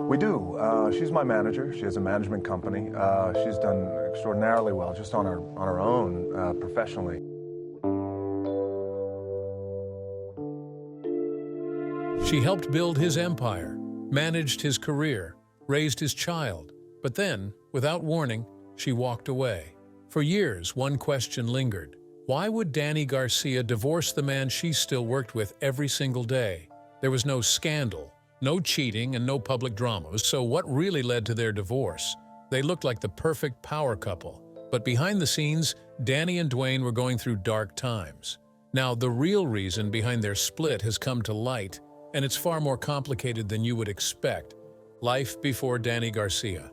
We do. She's my manager. She has a management company. She's done extraordinarily well just on her own professionally. She helped build his empire, managed his career, raised his child. But then, without warning, she walked away. For years, one question lingered. Why would Dany Garcia divorce the man she still worked with every single day? There was no scandal, no cheating, and no public dramas, so what really led to their divorce? They looked like the perfect power couple. But behind the scenes, Dany and Dwayne were going through dark times. Now, the real reason behind their split has come to light, and it's far more complicated than you would expect. Life before Dany Garcia.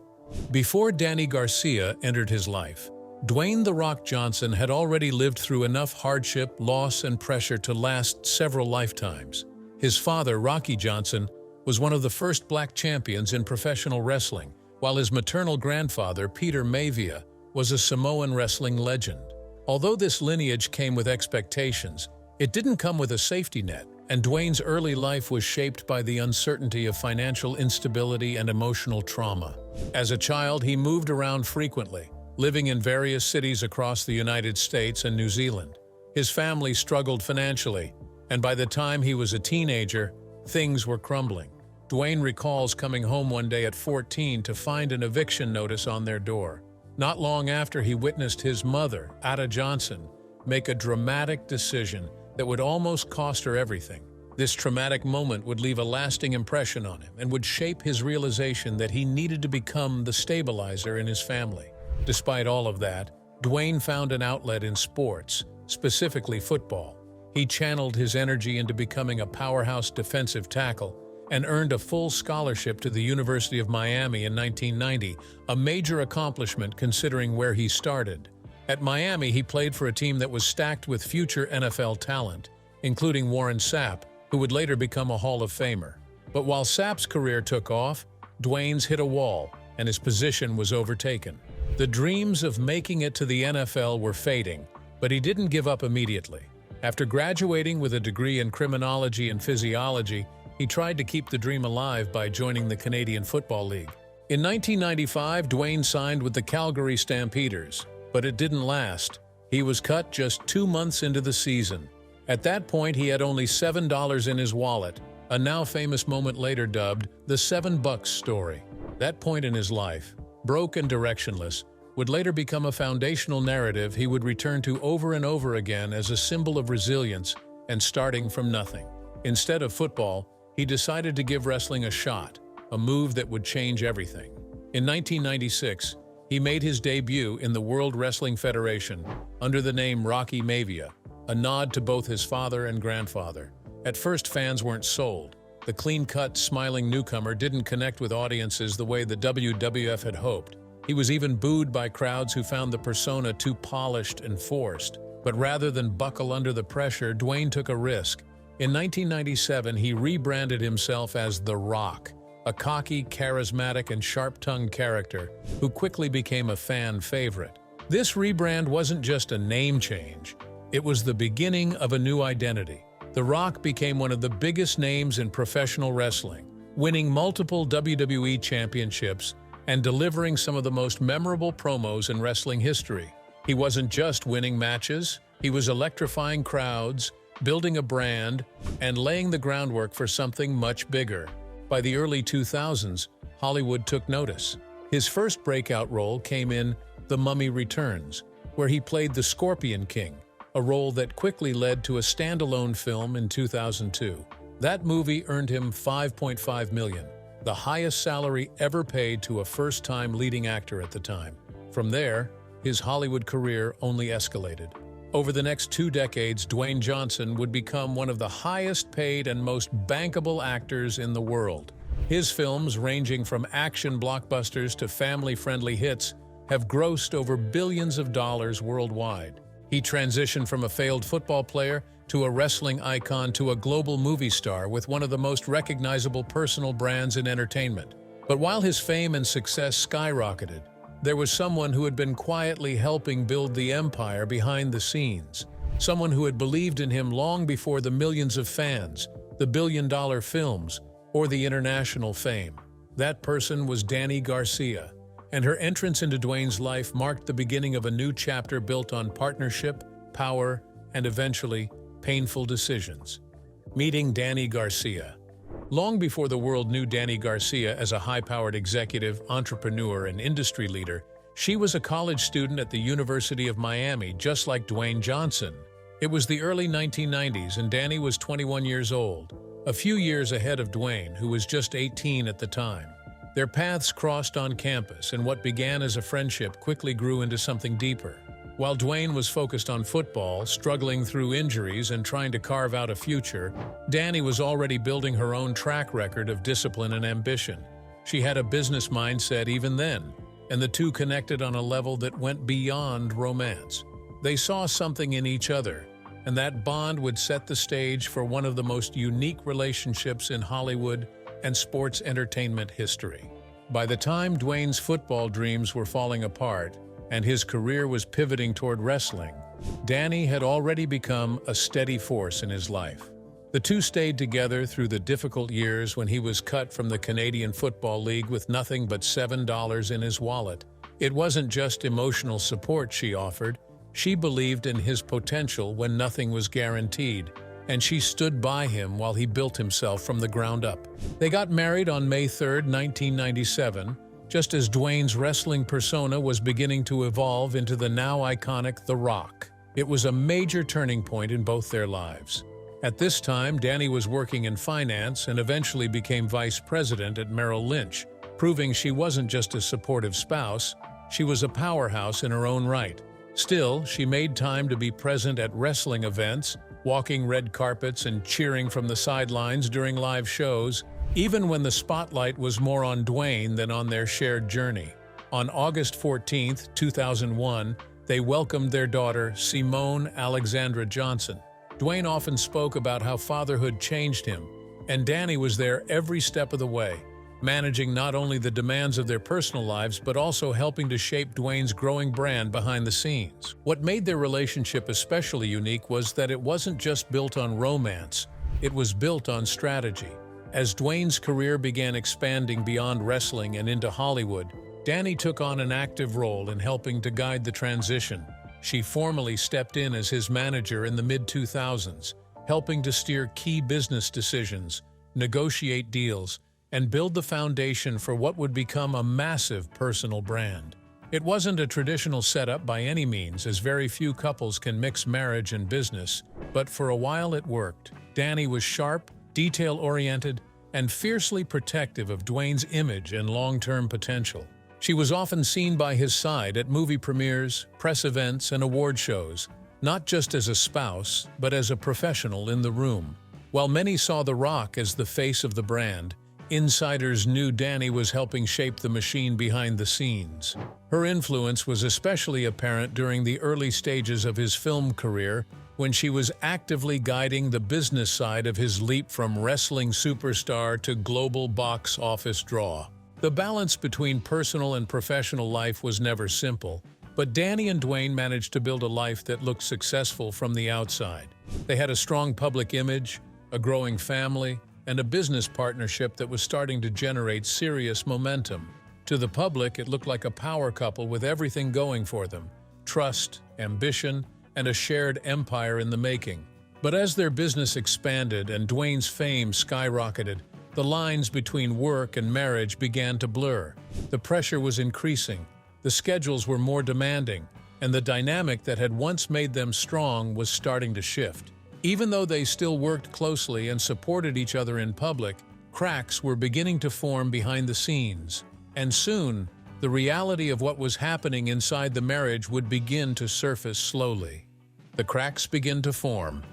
Before Dany Garcia entered his life, Dwayne "The Rock" Johnson had already lived through enough hardship, loss, and pressure to last several lifetimes. His father, Rocky Johnson, was one of the first black champions in professional wrestling, while his maternal grandfather, Peter Maivia, was a Samoan wrestling legend. Although this lineage came with expectations, it didn't come with a safety net, and Dwayne's early life was shaped by the uncertainty of financial instability and emotional trauma. As a child, he moved around frequently, living in various cities across the United States and New Zealand. His family struggled financially, and by the time he was a teenager, things were crumbling. Dwayne recalls coming home one day at 14 to find an eviction notice on their door. Not long after, he witnessed his mother, Ada Johnson, make a dramatic decision that would almost cost her everything. This traumatic moment would leave a lasting impression on him and would shape his realization that he needed to become the stabilizer in his family. Despite all of that, Dwayne found an outlet in sports, specifically football. He channeled his energy into becoming a powerhouse defensive tackle and earned a full scholarship to the University of Miami in 1990, a major accomplishment considering where he started. At Miami, he played for a team that was stacked with future NFL talent, including Warren Sapp, who would later become a Hall of Famer. But while Sapp's career took off, Dwayne's hit a wall, and his position was overtaken. The dreams of making it to the NFL were fading, but he didn't give up immediately. After graduating with a degree in criminology and physiology, he tried to keep the dream alive by joining the Canadian Football League. In 1995, Dwayne signed with the Calgary Stampeders, but it didn't last. He was cut just 2 months into the season. At that point, he had only $7 in his wallet, a now famous moment later dubbed the $7 story. That point in his life, broke and directionless, would later become a foundational narrative he would return to over and over again as a symbol of resilience and starting from nothing. Instead of football, he decided to give wrestling a shot, a move that would change everything. In 1996, he made his debut in the World Wrestling Federation under the name Rocky Maivia, a nod to both his father and grandfather. At first, fans weren't sold. The clean-cut, smiling newcomer didn't connect with audiences the way the WWF had hoped. He was even booed by crowds who found the persona too polished and forced. But rather than buckle under the pressure, Dwayne took a risk. In 1997, he rebranded himself as The Rock, a cocky, charismatic, and sharp-tongued character who quickly became a fan favorite. This rebrand wasn't just a name change. It was the beginning of a new identity. The Rock became one of the biggest names in professional wrestling, winning multiple WWE championships and delivering some of the most memorable promos in wrestling history. He wasn't just winning matches, he was electrifying crowds, building a brand, and laying the groundwork for something much bigger. By the early 2000s, Hollywood took notice. His first breakout role came in The Mummy Returns, where he played the Scorpion King, a role that quickly led to a standalone film in 2002. That movie earned him $5.5 million, the highest salary ever paid to a first-time leading actor at the time. From there, his Hollywood career only escalated. Over the next 2 decades, Dwayne Johnson would become one of the highest-paid and most bankable actors in the world. His films, ranging from action blockbusters to family-friendly hits, have grossed over billions of dollars worldwide. He transitioned from a failed football player to a wrestling icon to a global movie star with one of the most recognizable personal brands in entertainment. But while his fame and success skyrocketed, there was someone who had been quietly helping build the empire behind the scenes. Someone who had believed in him long before the millions of fans, the billion-dollar films, or the international fame. That person was Dany Garcia, and her entrance into Dwayne's life marked the beginning of a new chapter built on partnership, power, and eventually, painful decisions. Meeting Dany Garcia. Long before the world knew Dany Garcia as a high-powered executive, entrepreneur, and industry leader, she was a college student at the University of Miami, just like Dwayne Johnson. It was the early 1990s, and Dany was 21 years old, a few years ahead of Dwayne, who was just 18 at the time. Their paths crossed on campus, and what began as a friendship quickly grew into something deeper. While Dwayne was focused on football, struggling through injuries and trying to carve out a future, Dany was already building her own track record of discipline and ambition. She had a business mindset even then, and the two connected on a level that went beyond romance. They saw something in each other, and that bond would set the stage for one of the most unique relationships in Hollywood and sports entertainment history. By the time Dwayne's football dreams were falling apart and his career was pivoting toward wrestling, Dany had already become a steady force in his life. The two stayed together through the difficult years when he was cut from the Canadian Football League with nothing but $7 in his wallet. It wasn't just emotional support she offered. She believed in his potential when nothing was guaranteed, and she stood by him while he built himself from the ground up. They got married on May 3, 1997, just as Dwayne's wrestling persona was beginning to evolve into the now iconic The Rock. It was a major turning point in both their lives. At this time, Dany was working in finance and eventually became vice president at Merrill Lynch, proving she wasn't just a supportive spouse, she was a powerhouse in her own right. Still, she made time to be present at wrestling events, walking red carpets and cheering from the sidelines during live shows, even when the spotlight was more on Dwayne than on their shared journey. On August 14, 2001, they welcomed their daughter, Simone Alexandra Johnson. Dwayne often spoke about how fatherhood changed him, and Dany was there every step of the way, managing not only the demands of their personal lives but also helping to shape Dwayne's growing brand behind the scenes. What made their relationship especially unique was that it wasn't just built on romance, it was built on strategy. As Dwayne's career began expanding beyond wrestling and into Hollywood, Dany took on an active role in helping to guide the transition. She formally stepped in as his manager in the mid-2000s, helping to steer key business decisions, negotiate deals, and build the foundation for what would become a massive personal brand. It wasn't a traditional setup by any means, as very few couples can mix marriage and business, but for a while it worked. Dany was sharp, detail-oriented, and fiercely protective of Dwayne's image and long-term potential. She was often seen by his side at movie premieres, press events, and award shows, not just as a spouse, but as a professional in the room. While many saw The Rock as the face of the brand, insiders knew Dany was helping shape the machine behind the scenes. Her influence was especially apparent during the early stages of his film career, when she was actively guiding the business side of his leap from wrestling superstar to global box office draw. The balance between personal and professional life was never simple, but Dany and Dwayne managed to build a life that looked successful from the outside. They had a strong public image, a growing family, and a business partnership that was starting to generate serious momentum. To the public, it looked like a power couple with everything going for them: trust, ambition, and a shared empire in the making. But as their business expanded and Dwayne's fame skyrocketed, the lines between work and marriage began to blur. The pressure was increasing, the schedules were more demanding, and the dynamic that had once made them strong was starting to shift. Even though they still worked closely and supported each other in public, cracks were beginning to form behind the scenes. And soon, the reality of what was happening inside the marriage would begin to surface slowly. The cracks began to form.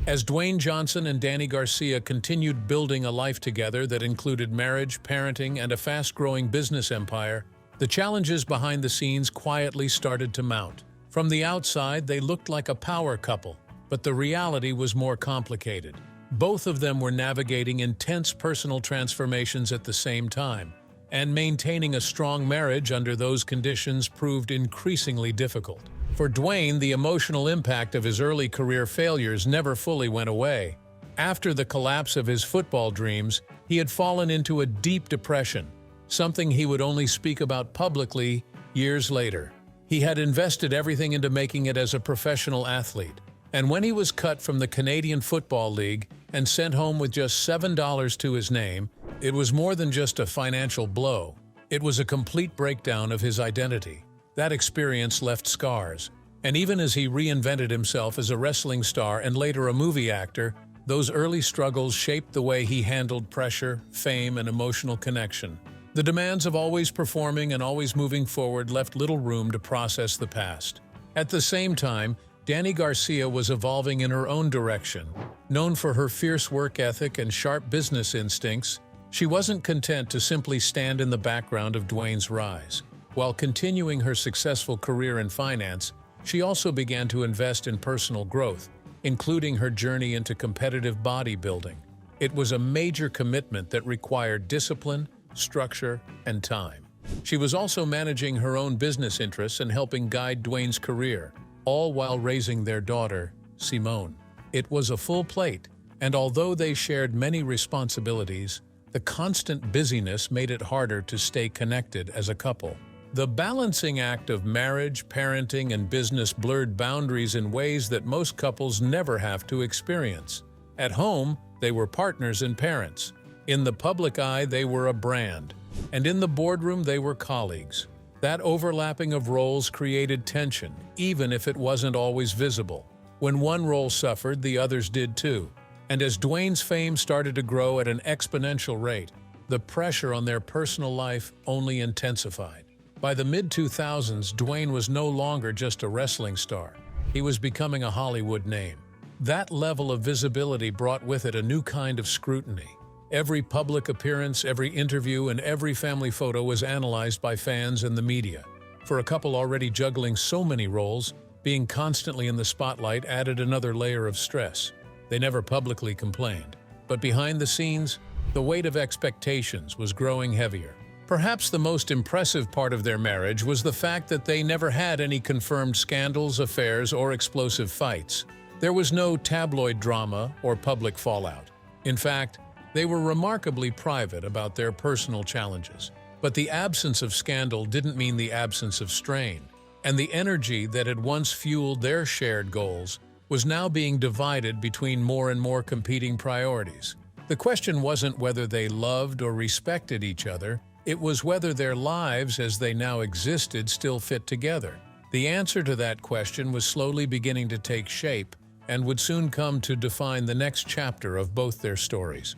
As Dwayne Johnson and Dany Garcia continued building a life together that included marriage, parenting, and a fast-growing business empire, the challenges behind the scenes quietly started to mount. From the outside, they looked like a power couple, but the reality was more complicated. Both of them were navigating intense personal transformations at the same time, and maintaining a strong marriage under those conditions proved increasingly difficult. For Dwayne, the emotional impact of his early career failures never fully went away. After the collapse of his football dreams, he had fallen into a deep depression, something he would only speak about publicly years later. He had invested everything into making it as a professional athlete, and when he was cut from the Canadian Football League and sent home with just $7 to his name, it was more than just a financial blow. It was a complete breakdown of his identity. That experience left scars, and even as he reinvented himself as a wrestling star and later a movie actor, those early struggles shaped the way he handled pressure, fame, and emotional connection. The demands of always performing and always moving forward left little room to process the past. At the same time, Dany Garcia was evolving in her own direction. Known for her fierce work ethic and sharp business instincts, she wasn't content to simply stand in the background of Dwayne's rise. While continuing her successful career in finance, she also began to invest in personal growth, including her journey into competitive bodybuilding. It was a major commitment that required discipline, structure, and time. She was also managing her own business interests and helping guide Dwayne's career, all while raising their daughter, Simone. It was a full plate, and although they shared many responsibilities, the constant busyness made it harder to stay connected as a couple. The balancing act of marriage, parenting, and business blurred boundaries in ways that most couples never have to experience. At home, they were partners and parents. In the public eye, they were a brand. And in the boardroom, they were colleagues. That overlapping of roles created tension, even if it wasn't always visible. When one role suffered, the others did too. And as Dwayne's fame started to grow at an exponential rate, the pressure on their personal life only intensified. By the mid-2000s, Dwayne was no longer just a wrestling star. He was becoming a Hollywood name. That level of visibility brought with it a new kind of scrutiny. Every public appearance, every interview, and every family photo was analyzed by fans and the media. For a couple already juggling so many roles, being constantly in the spotlight added another layer of stress. They never publicly complained, but behind the scenes, the weight of expectations was growing heavier. Perhaps the most impressive part of their marriage was the fact that they never had any confirmed scandals, affairs, or explosive fights. There was no tabloid drama or public fallout. In fact, they were remarkably private about their personal challenges. But the absence of scandal didn't mean the absence of strain, and the energy that had once fueled their shared goals was now being divided between more and more competing priorities. The question wasn't whether they loved or respected each other, it was whether their lives as they now existed still fit together. The answer to that question was slowly beginning to take shape and would soon come to define the next chapter of both their stories.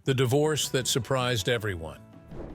The divorce that surprised everyone.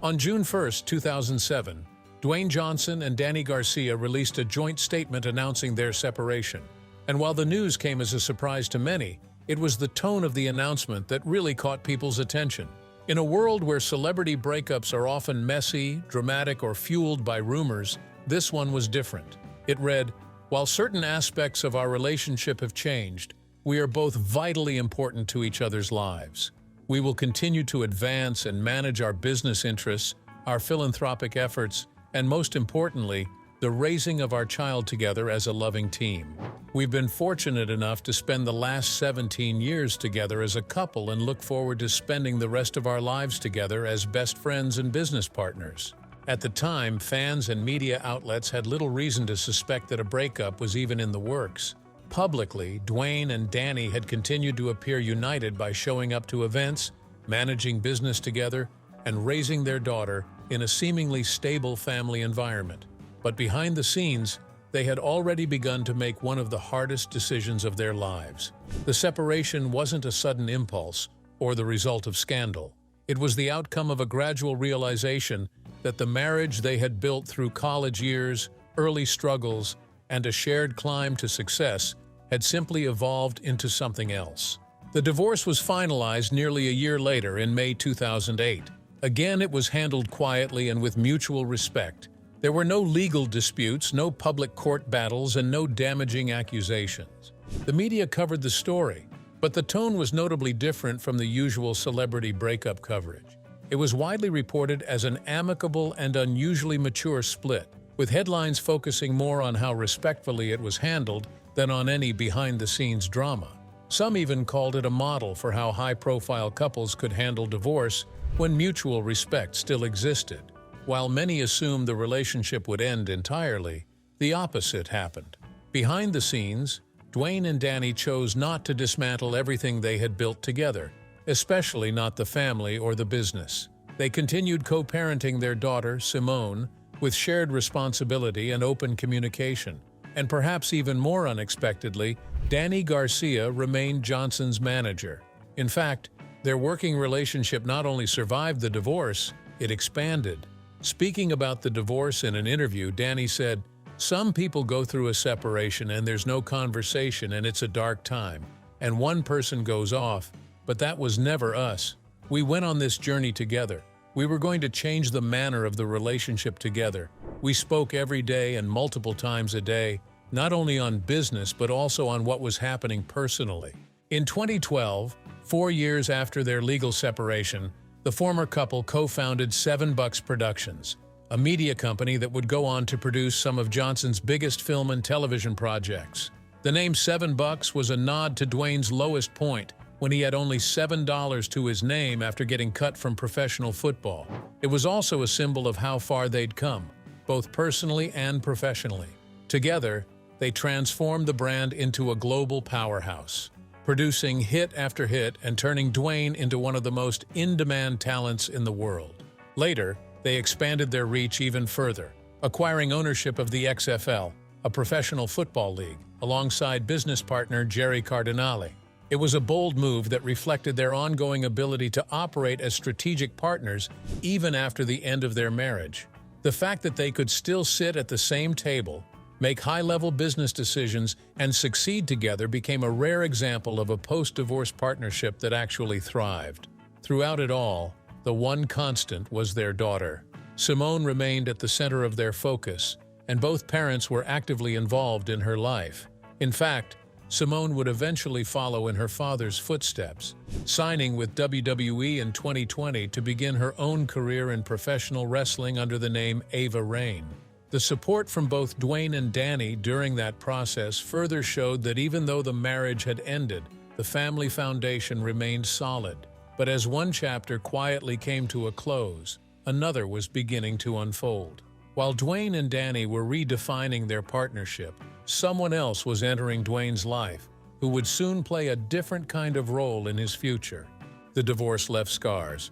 On June 1, 2007, Dwayne Johnson and Dany Garcia released a joint statement announcing their separation. And while the news came as a surprise to many, it was the tone of the announcement that really caught people's attention. In a world where celebrity breakups are often messy, dramatic, or fueled by rumors, this one was different. It read, "While certain aspects of our relationship have changed, we are both vitally important to each other's lives. We will continue to advance and manage our business interests, our philanthropic efforts, and most importantly, the raising of our child together as a loving team. We've been fortunate enough to spend the last 17 years together as a couple and look forward to spending the rest of our lives together as best friends and business partners." At the time, fans and media outlets had little reason to suspect that a breakup was even in the works. Publicly, Dwayne and Dany had continued to appear united by showing up to events, managing business together, and raising their daughter in a seemingly stable family environment. But behind the scenes, they had already begun to make one of the hardest decisions of their lives. The separation wasn't a sudden impulse or the result of scandal. It was the outcome of a gradual realization that the marriage they had built through college years, early struggles, and a shared climb to success had simply evolved into something else. The divorce was finalized nearly a year later in May 2008. Again, it was handled quietly and with mutual respect. There were no legal disputes, no public court battles, and no damaging accusations. The media covered the story, but the tone was notably different from the usual celebrity breakup coverage. It was widely reported as an amicable and unusually mature split, with headlines focusing more on how respectfully it was handled than on any behind-the-scenes drama. Some even called it a model for how high-profile couples could handle divorce when mutual respect still existed. While many assumed the relationship would end entirely, the opposite happened. Behind the scenes, Dwayne and Dany chose not to dismantle everything they had built together, especially not the family or the business. They continued co-parenting their daughter, Simone, with shared responsibility and open communication. And perhaps even more unexpectedly, Dany Garcia remained Johnson's manager. In fact, their working relationship not only survived the divorce, it expanded. Speaking about the divorce in an interview, Dany said, "Some people go through a separation and there's no conversation and it's a dark time, and one person goes off, but that was never us. We went on this journey together. We were going to change the manner of the relationship together. We spoke every day and multiple times a day, not only on business but also on what was happening personally." In 2012, 4 years after their legal separation, the former couple co-founded 7 Bucks Productions, a media company that would go on to produce some of Johnson's biggest film and television projects. The name 7 Bucks was a nod to Dwayne's lowest point, when he had only $7 to his name after getting cut from professional football. It was also a symbol of how far they'd come, both personally and professionally. Together, they transformed the brand into a global powerhouse, producing hit after hit and turning Dwayne into one of the most in-demand talents in the world. Later, they expanded their reach even further, acquiring ownership of the XFL, a professional football league, alongside business partner Jerry Cardinale. It was a bold move that reflected their ongoing ability to operate as strategic partners even after the end of their marriage. The fact that they could still sit at the same table, make high-level business decisions, and succeed together became a rare example of a post-divorce partnership that actually thrived. Throughout it all, the one constant was their daughter. Simone remained at the center of their focus, and both parents were actively involved in her life. In fact, Simone would eventually follow in her father's footsteps, signing with WWE in 2020 to begin her own career in professional wrestling under the name Ava Raine. The support from both Dwayne and Dany during that process further showed that even though the marriage had ended, the family foundation remained solid. But as one chapter quietly came to a close, another was beginning to unfold. While Dwayne and Dany were redefining their partnership, someone else was entering Dwayne's life, who would soon play a different kind of role in his future. The divorce left scars.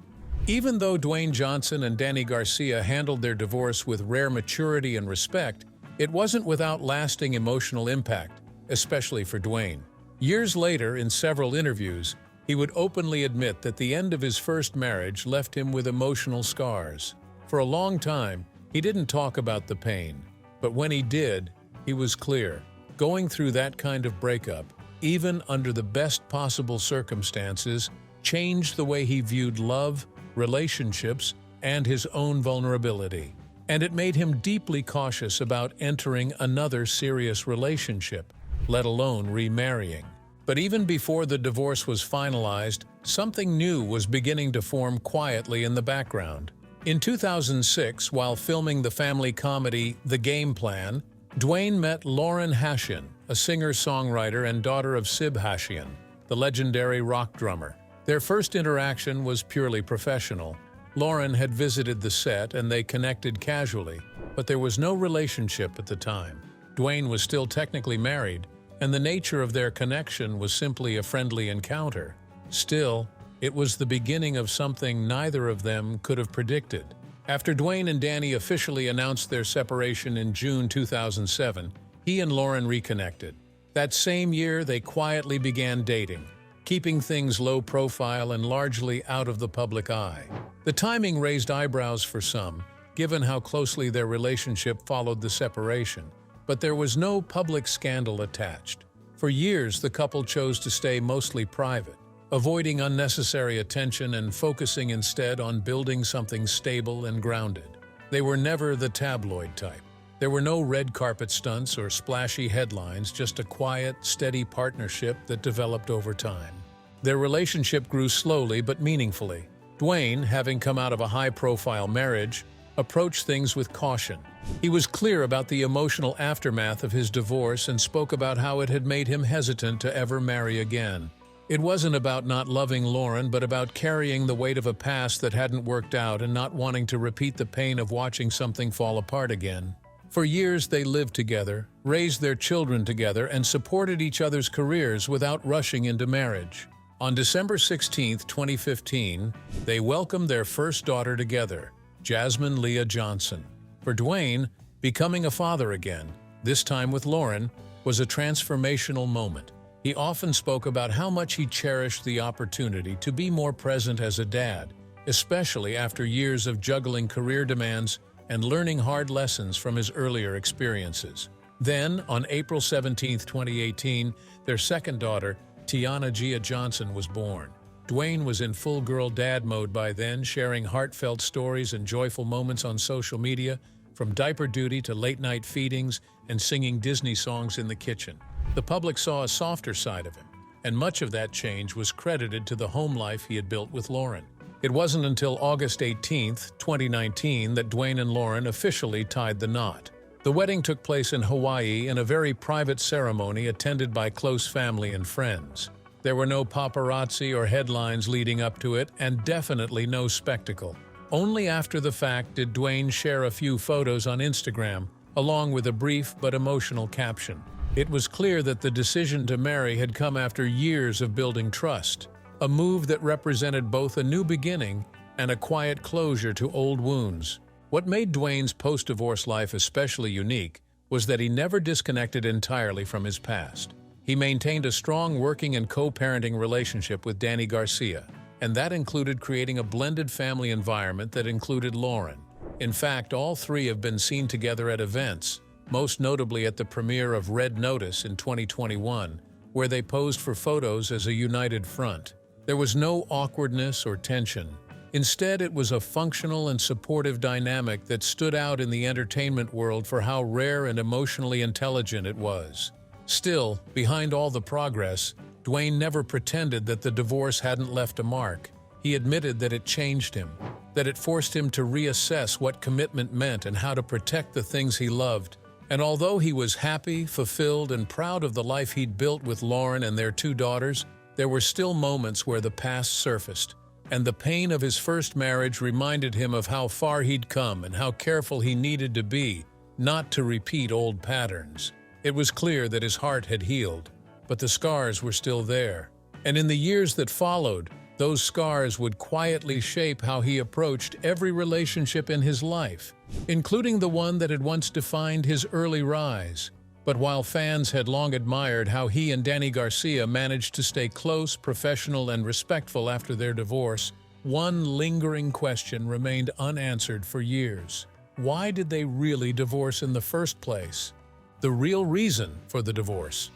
Even though Dwayne Johnson and Dany Garcia handled their divorce with rare maturity and respect, it wasn't without lasting emotional impact, especially for Dwayne. Years later, in several interviews, he would openly admit that the end of his first marriage left him with emotional scars. For a long time, he didn't talk about the pain, but when he did, he was clear. Going through that kind of breakup, even under the best possible circumstances, changed the way he viewed love, relationships, and his own vulnerability. And it made him deeply cautious about entering another serious relationship, let alone remarrying. But even before the divorce was finalized, something new was beginning to form quietly in the background. In 2006, while filming the family comedy The Game Plan, Dwayne met Lauren Hashian, a singer-songwriter and daughter of Sib Hashian, the legendary rock drummer. Their first interaction was purely professional. Lauren had visited the set and they connected casually, but there was no relationship at the time. Dwayne was still technically married, and the nature of their connection was simply a friendly encounter. Still, it was the beginning of something neither of them could have predicted. After Dwayne and Dany officially announced their separation in June 2007, he and Lauren reconnected. That same year, they quietly began dating, keeping things low profile and largely out of the public eye. The timing raised eyebrows for some, given how closely their relationship followed the separation, but there was no public scandal attached. For years, the couple chose to stay mostly private, avoiding unnecessary attention and focusing instead on building something stable and grounded. They were never the tabloid type. There were no red carpet stunts or splashy headlines, just a quiet, steady partnership that developed over time. Their relationship grew slowly but meaningfully. Dwayne, having come out of a high-profile marriage, approached things with caution. He was clear about the emotional aftermath of his divorce and spoke about how it had made him hesitant to ever marry again. It wasn't about not loving Lauren, but about carrying the weight of a past that hadn't worked out and not wanting to repeat the pain of watching something fall apart again. For years, they lived together, raised their children together, and supported each other's careers without rushing into marriage. On December 16, 2015, they welcomed their first daughter together, Jasmine Leah Johnson. For Dwayne, becoming a father again, this time with Lauren, was a transformational moment. He often spoke about how much he cherished the opportunity to be more present as a dad, especially after years of juggling career demands and learning hard lessons from his earlier experiences. Then, on April 17, 2018, their second daughter, Tiana Gia Johnson, was born. Dwayne was in full girl dad mode by then, sharing heartfelt stories and joyful moments on social media, from diaper duty to late-night feedings and singing Disney songs in the kitchen. The public saw a softer side of him, and much of that change was credited to the home life he had built with Lauren. It wasn't until August 18, 2019, that Dwayne and Lauren officially tied the knot. The wedding took place in Hawaii in a very private ceremony attended by close family and friends. There were no paparazzi or headlines leading up to it, and definitely no spectacle. Only after the fact did Dwayne share a few photos on Instagram, along with a brief but emotional caption. It was clear that the decision to marry had come after years of building trust, a move that represented both a new beginning and a quiet closure to old wounds. What made Dwayne's post-divorce life especially unique was that he never disconnected entirely from his past. He maintained a strong working and co-parenting relationship with Dany Garcia, and that included creating a blended family environment that included Lauren. In fact, all three have been seen together at events, most notably at the premiere of Red Notice in 2021, where they posed for photos as a united front. There was no awkwardness or tension. Instead, it was a functional and supportive dynamic that stood out in the entertainment world for how rare and emotionally intelligent it was. Still, behind all the progress, Dwayne never pretended that the divorce hadn't left a mark. He admitted that it changed him, that it forced him to reassess what commitment meant and how to protect the things he loved. And although he was happy, fulfilled, and proud of the life he'd built with Lauren and their two daughters, there were still moments where the past surfaced, and the pain of his first marriage reminded him of how far he'd come and how careful he needed to be, not to repeat old patterns. It was clear that his heart had healed, but the scars were still there. And in the years that followed, those scars would quietly shape how he approached every relationship in his life, including the one that had once defined his early rise. But while fans had long admired how he and Dany Garcia managed to stay close, professional, and respectful after their divorce, one lingering question remained unanswered for years. Why did they really divorce in the first place? The real reason for the divorce.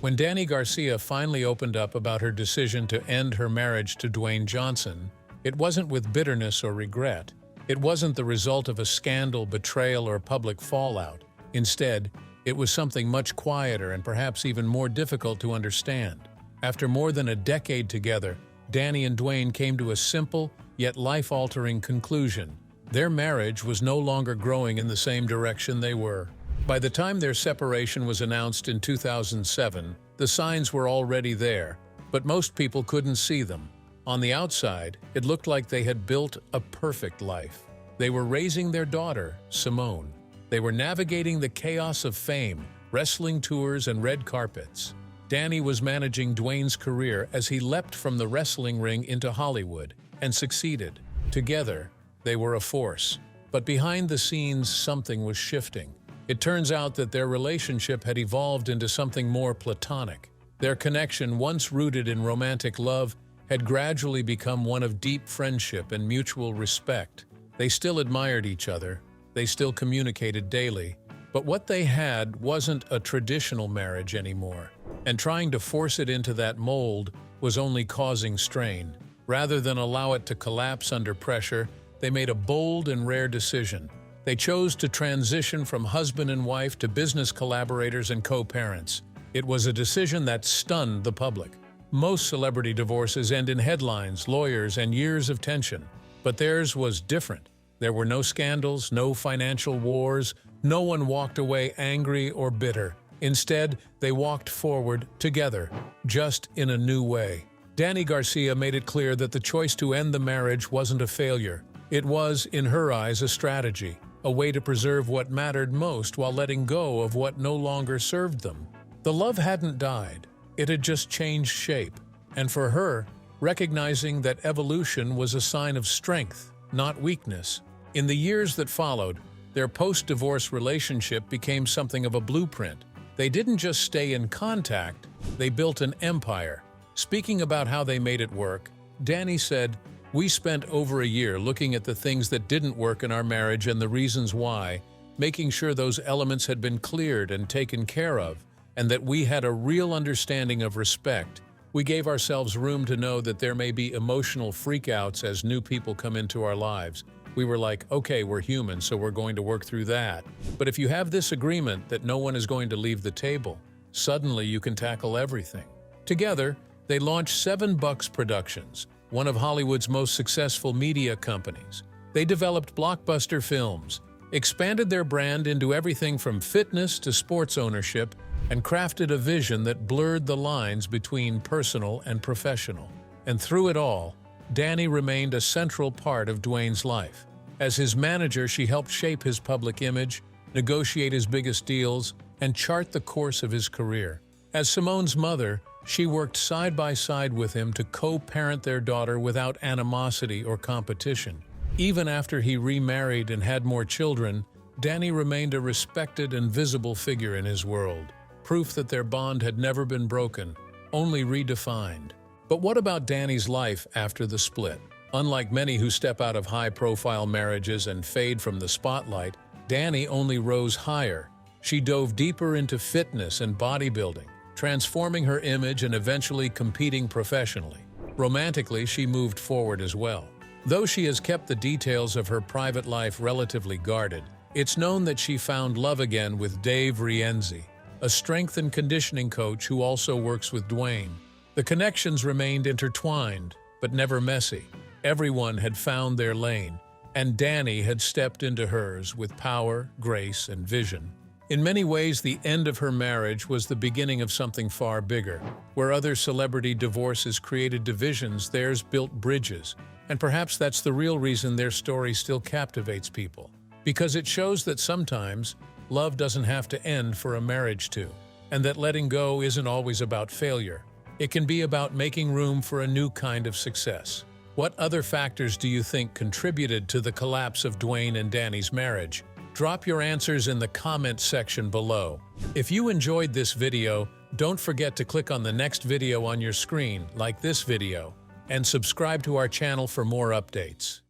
When Dany Garcia finally opened up about her decision to end her marriage to Dwayne Johnson, it wasn't with bitterness or regret. It wasn't the result of a scandal, betrayal, or public fallout. Instead, it was something much quieter and perhaps even more difficult to understand. After more than a decade together, Dany and Dwayne came to a simple, yet life-altering conclusion. Their marriage was no longer growing in the same direction they were. By the time their separation was announced in 2007, the signs were already there, but most people couldn't see them. On the outside, it looked like they had built a perfect life. They were raising their daughter, Simone. They were navigating the chaos of fame, wrestling tours, and red carpets. Dany was managing Dwayne's career as he leapt from the wrestling ring into Hollywood, and succeeded. Together, they were a force. But behind the scenes, something was shifting. It turns out that their relationship had evolved into something more platonic. Their connection, once rooted in romantic love, had gradually become one of deep friendship and mutual respect. They still admired each other. They still communicated daily. But what they had wasn't a traditional marriage anymore. And trying to force it into that mold was only causing strain. Rather than allow it to collapse under pressure, they made a bold and rare decision. They chose to transition from husband and wife to business collaborators and co-parents. It was a decision that stunned the public. Most celebrity divorces end in headlines, lawyers, and years of tension. But theirs was different. There were no scandals, no financial wars. No one walked away angry or bitter. Instead, they walked forward together, just in a new way. Dany Garcia made it clear that the choice to end the marriage wasn't a failure. It was, in her eyes, a strategy, a way to preserve what mattered most while letting go of what no longer served them. The love hadn't died, it had just changed shape. And for her, recognizing that evolution was a sign of strength, not weakness. In the years that followed, their post-divorce relationship became something of a blueprint. They didn't just stay in contact, they built an empire. Speaking about how they made it work, Dany said, "We spent over a year looking at the things that didn't work in our marriage and the reasons why, making sure those elements had been cleared and taken care of, and that we had a real understanding of respect. We gave ourselves room to know that there may be emotional freakouts as new people come into our lives. We were like, okay, we're human, so we're going to work through that. But if you have this agreement that no one is going to leave the table, suddenly you can tackle everything." Together, they launched 7 Bucks Productions, one of Hollywood's most successful media companies. They developed blockbuster films, expanded their brand into everything from fitness to sports ownership, and crafted a vision that blurred the lines between personal and professional. And through it all, Dany remained a central part of Dwayne's life. As his manager, she helped shape his public image, negotiate his biggest deals, and chart the course of his career. As Simone's mother, she worked side by side with him to co-parent their daughter without animosity or competition. Even after he remarried and had more children, Dany remained a respected and visible figure in his world, proof that their bond had never been broken, only redefined. But what about Dany's life after the split? Unlike many who step out of high-profile marriages and fade from the spotlight, Dany only rose higher. She dove deeper into fitness and bodybuilding, transforming her image and eventually competing professionally. Romantically, she moved forward as well. Though she has kept the details of her private life relatively guarded, it's known that she found love again with Dave Rienzi, a strength and conditioning coach who also works with Dwayne. The connections remained intertwined, but never messy. Everyone had found their lane, and Dany had stepped into hers with power, grace, and vision. In many ways, the end of her marriage was the beginning of something far bigger. Where other celebrity divorces created divisions, theirs built bridges. And perhaps that's the real reason their story still captivates people. Because it shows that sometimes, love doesn't have to end for a marriage to, and that letting go isn't always about failure. It can be about making room for a new kind of success. What other factors do you think contributed to the collapse of Dwayne and Dany's marriage? Drop your answers in the comment section below. If you enjoyed this video, don't forget to click on the next video on your screen, like this video, and subscribe to our channel for more updates.